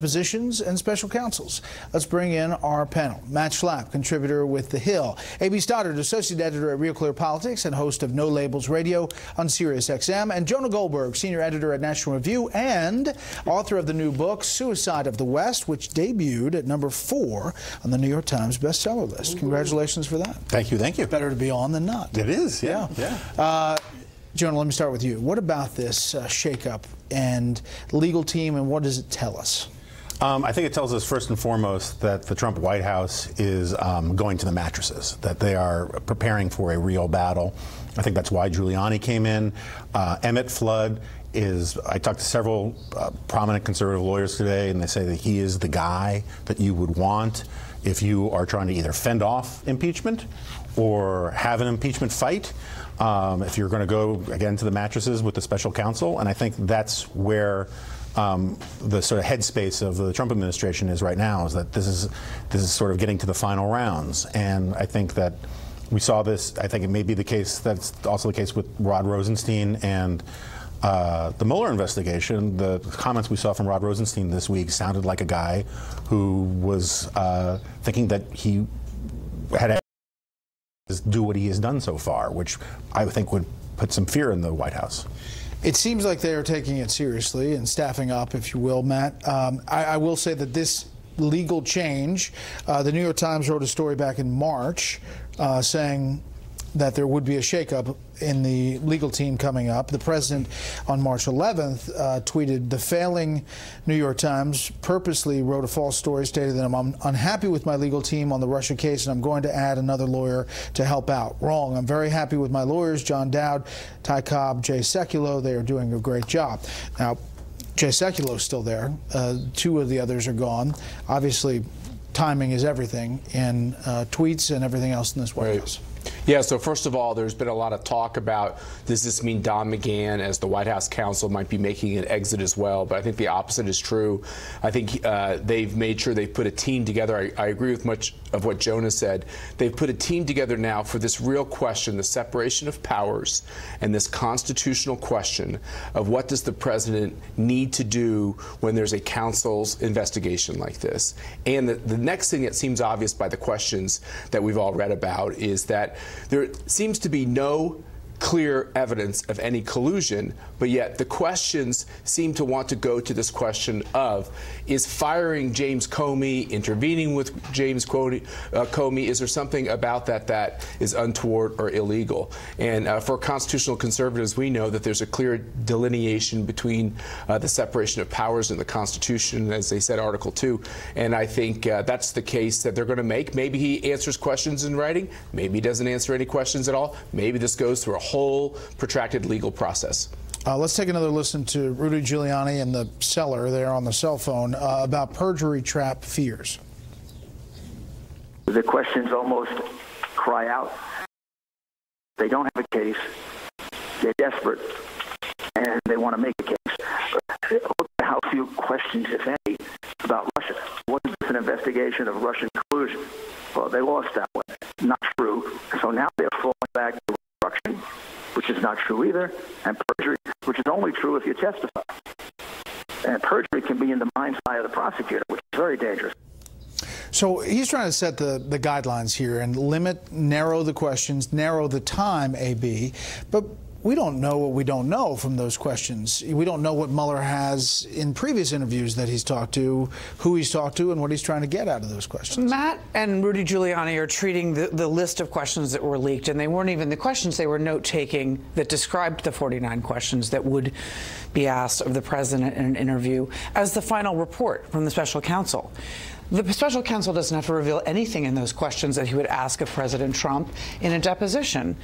positions and special counsels. Let's bring in our panel. Matt Schlapp, contributor with The Hill. A.B. Stoddard, associate editor at Real Clear Politics and host of No Labels Radio on Sirius XM. And Jonah Goldberg, senior editor at National Review and author of the new book, Suicide of the West, which debuted at number 4 on the New York Times bestseller list. Congratulations for that. Thank you, thank you. Better to be on than not. It is, yeah. Jonah, let me start with you. What about this shakeup and legal team, and what does it tell us? I think it tells us first and foremost that the Trump White House is going to the mattresses, that they are preparing for a real battle. I think that's why Giuliani came in. Emmett Flood is, I talked to several prominent conservative lawyers today, and they say that he is the guy that you would want if you are trying to either fend off impeachment or have an impeachment fight. If you're going to go, again, to the mattresses with the special counsel. And I think that's where the sort of headspace of the Trump administration is right now, is that this is sort of getting to the final rounds. And I think that we saw this. I think it may be the case. That's also the case with Rod Rosenstein and the Mueller investigation. The comments we saw from Rod Rosenstein this week sounded like a guy who was thinking that he had to do what he has done so far, which I think would put some fear in the White House. It seems like they are taking it seriously and staffing up, if you will, Matt. I will say that this legal change, the New York Times wrote a story back in March saying that there would be a shakeup in the legal team coming up. The president on March 11th tweeted, "The failing New York Times purposely wrote a false story stating that I'm unhappy with my legal team on the Russia case and I'm going to add another lawyer to help out. Wrong. I'm very happy with my lawyers, John Dowd, Ty Cobb, Jay Sekulow. They are doing a great job." Now, Jay Sekulow is still there. 2 of the others are gone. Obviously, timing is everything in tweets and everything else in this White House. Yeah, so first of all, there's been a lot of talk about, does this mean Don McGahn, as the White House counsel, might be making an exit as well? But I think the opposite is true. I think they've made sure they've put a team together. I agree with much of what Jonah said. They've put a team together now for this real question, the separation of powers, and this constitutional question of what does the president need to do when there's a counsel's investigation like this. And the next thing that seems obvious by the questions that we've all read about is that there seems to be no clear evidence of any collusion, but yet the questions seem to want to go to this question of, is firing James Comey, intervening with James Comey, is there something about that is untoward or illegal? And for constitutional conservatives, we know that there's a clear delineation between the separation of powers in the Constitution, as they said, Article 2. And I think that's the case that they're going to make. Maybe he answers questions in writing. Maybe he doesn't answer any questions at all. Maybe this goes through a whole protracted legal process. Let's take another listen to Rudy Giuliani and the seller there on the cell phone about perjury trap fears. The questions almost cry out. They don't have a case. They're desperate, and they want to make a case. Look at how few questions, if any, about Russia. Wasn't this an investigation of Russian collusion? Well, they lost that one. Not true. So now they're falling back to obstruction, which is not true either, and perjury, which is only true if you testify. And perjury can be in the mind's eye of the prosecutor, which is very dangerous. So he's trying to set the guidelines here and narrow the questions, narrow the time, AB. But we don't know what we don't know from those questions. We don't know what Mueller has in previous interviews that he's talked to, who he's talked to, and what he's trying to get out of those questions. Matt and Rudy Giuliani are treating the list of questions that were leaked, and they weren't even the questions, they were note-taking that described the 49 questions that would be asked of the president in an interview as the final report from the special counsel. The special counsel doesn't have to reveal anything in those questions that he would ask of President Trump in a deposition.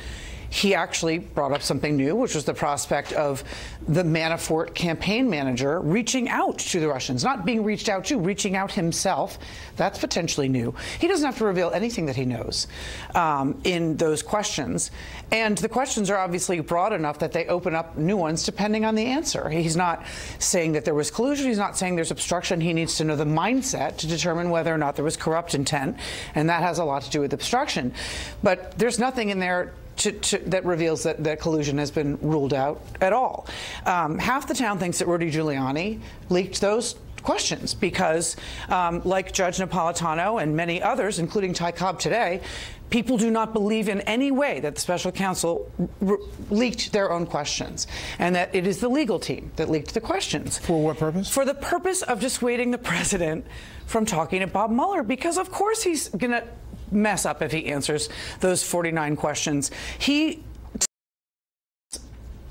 He actually brought up something new, which was the prospect of the Manafort campaign manager reaching out to the Russians, not being reached out to, reaching out himself. That's potentially new. He doesn't have to reveal anything that he knows in those questions. And the questions are obviously broad enough that they open up new ones depending on the answer. He's not saying that there was collusion. He's not saying there's obstruction. He needs to know the mindset to determine whether or not there was corrupt intent. And that has a lot to do with obstruction. But there's nothing in there that reveals that collusion has been ruled out at all. Half the town thinks that Rudy Giuliani leaked those questions because, like Judge Napolitano and many others, including Ty Cobb today, people do not believe in any way that the special counsel leaked their own questions, and that it is the legal team that leaked the questions. For what purpose? For the purpose of dissuading the president from talking to Bob Mueller, because of course he's going to mess up if he answers those 49 questions. He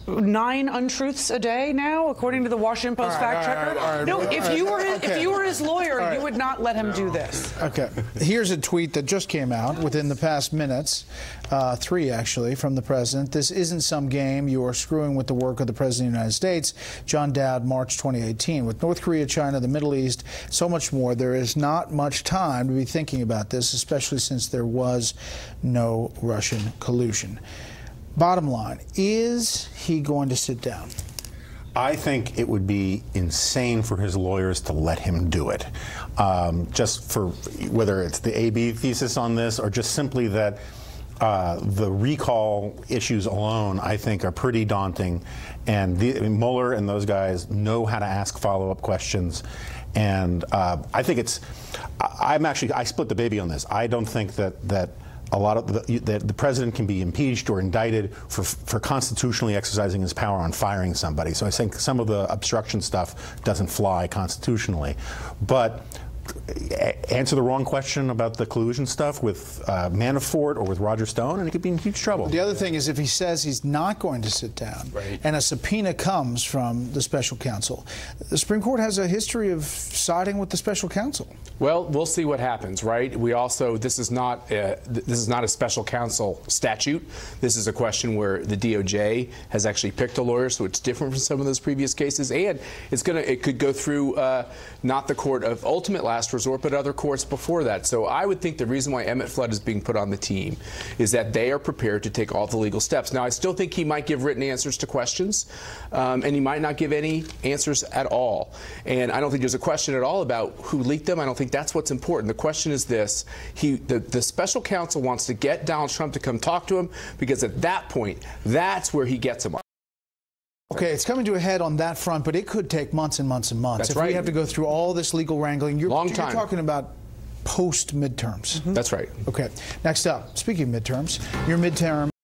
9 untruths a day now, according to the Washington Post fact checker. No, if you were his lawyer, you would not let him do this. Okay. Here's a tweet that just came out within the past minutes, 3 actually, from the president. This isn't some game. You are screwing with the work of the president of the United States. John Dowd, March 2018. With North Korea, China, the Middle East, so much more, there is not much time to be thinking about this, especially since there was no Russian collusion. Bottom line, is he going to sit down? I think it would be insane for his lawyers to let him do it. Just for whether it's the AB thesis on this or just simply that the recall issues alone, I think, are pretty daunting. And Mueller and those guys know how to ask follow-up questions. And I think I split the baby on this. I don't think that a lot of the president can be impeached or indicted for constitutionally exercising his power on firing somebody. So I think some of the obstruction stuff doesn't fly constitutionally. But answer the wrong question about the collusion stuff with Manafort or with Roger Stone, and he could be in huge trouble. The other thing is if he says he's not going to sit down, and a subpoena comes from the special counsel, the Supreme Court has a history of siding with the special counsel. Well, we'll see what happens, right? We also, this is not a special counsel statute. This is a question where the DOJ has actually picked a lawyer, so it's different from some of those previous cases, and it could go through not the court of ultimate last resort, but other courts before that. So I would think the reason why Emmett Flood is being put on the team is that they are prepared to take all the legal steps. Now, I still think he might give written answers to questions, and he might not give any answers at all. And I don't think there's a question at all about who leaked them. I don't think that's what's important. The question is this: the special counsel wants to get Donald Trump to come talk to him, because at that point, that's where he gets him. Okay, it's coming to a head on that front, but it could take months and months and months. That's right. We have to go through all this legal wrangling. You're talking about post-midterms. That's right. Okay, next up, speaking of midterms, your midterm